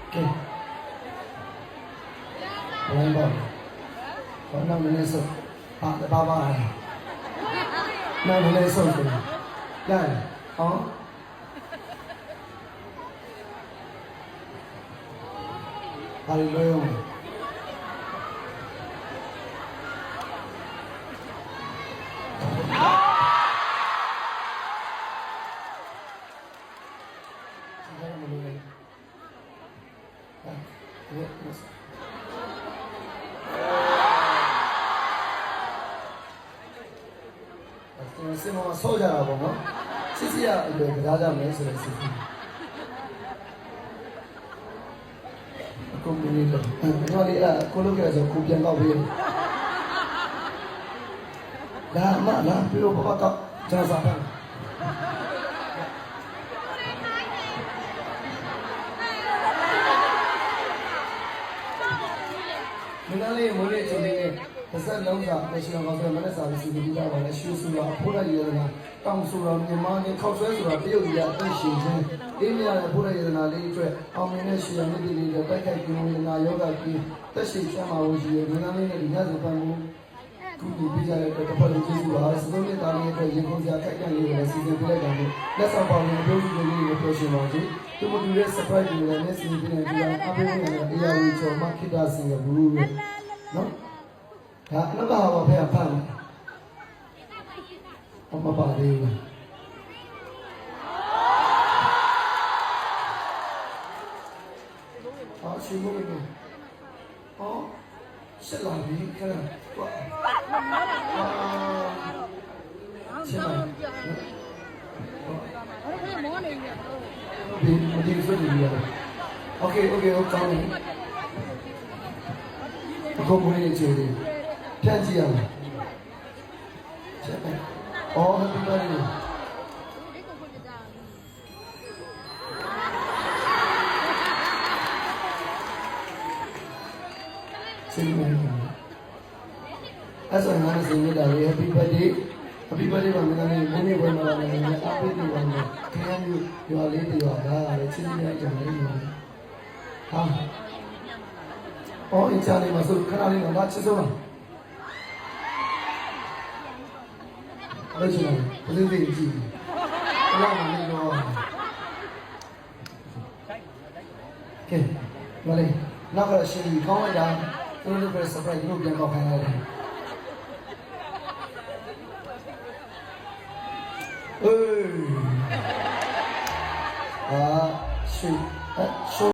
Okay. One ball. One now minutes of the Baba. Now minutes of the yeah. Oh. Hallelujah. 소자라 보고 시시야 이제 그다자 매수를 쓰고 고민이도 그거리라 콜로게에서 고변가 왜 나 필요 없다 자사방 민간이 뭐래 저기 그래서 영사 대신에 가서 만나 서비스 드리자 봐라 쉬수가 보라 이러나 땅수라မြန်မာခောက်ဆွဲဆိုတာတရုတ်ကြီးအသိရှင်ချင်းအင်းများပို့ရရနာလေးအတွက်အောင်မြင်တဲ့ရှီယာမြစ်တွေတိုက်ခိုက်ပြီးဝင်နာယောဂပြီးတက်ရှိချမ်းသာဖို့ရှိရမြန်မာလေးနဲ့ဒီညစပန်ကိုခုဒီပြကြတဲ့တစ်ဖက်လုံးကျေးဇူးပါစသုံးနှစ်သားလေးအတွက်ရင်ကုန်စရာခိုက်ကြရတဲ့စီစဉ်ပြလိုက်တာကိုလက်ဆောင်ပေါင်းနဲ့ပြောပြလေးကိုပြောရှင်ပါစေသူမတူတဲ့ surprise တွေလည်းနဲ့စီစဉ်ပြီးနေကြတာအပေးနေတဲ့အရာကြီးကျော်မှခိတာစီရဘူးနော်ဒါအနောက်ကဟာဖေဖန်အမပါသေးဘူးအော်ရှိမို့လို့အော်ဆက်လာပြီခဏကွာဆက်လာဒီဆိုဒီရโอเคโอเคဟုတ်ကောင်းပြီအခုမင်းချေတယ်ပြန်ကြည့်ရမယ်ချက်ပဲအော် happy birthday စိတ်ဝင်အဲ့ဆိုငါစိတ်ဝင်တာလေ happy birthday happy birthday ပါမင်းလည်းမင်းနဲ့ဝယ်มาတယ်ငါအပိတ်တွေပါမယ်ခင်ဗျားမျိုးရွာလေးတွေရွာဒါလည်းချင်းချင်းလိုက်ကြတယ်ဟာအော်အင်ချာလေးမှာဆိုခဏလေးတော့ငါချစ်ဆုံးလားအဲ့ဒီမှာဘယ်လိုလဲကြည့်ဘယ်လိုလဲတော့ကဲမလေးနောက်ကရှင်ကြီးကောင်းလိုက်တာသူတို့က surprise လုပ်ပြန်တော့ခိုင်းလိုက်တယ်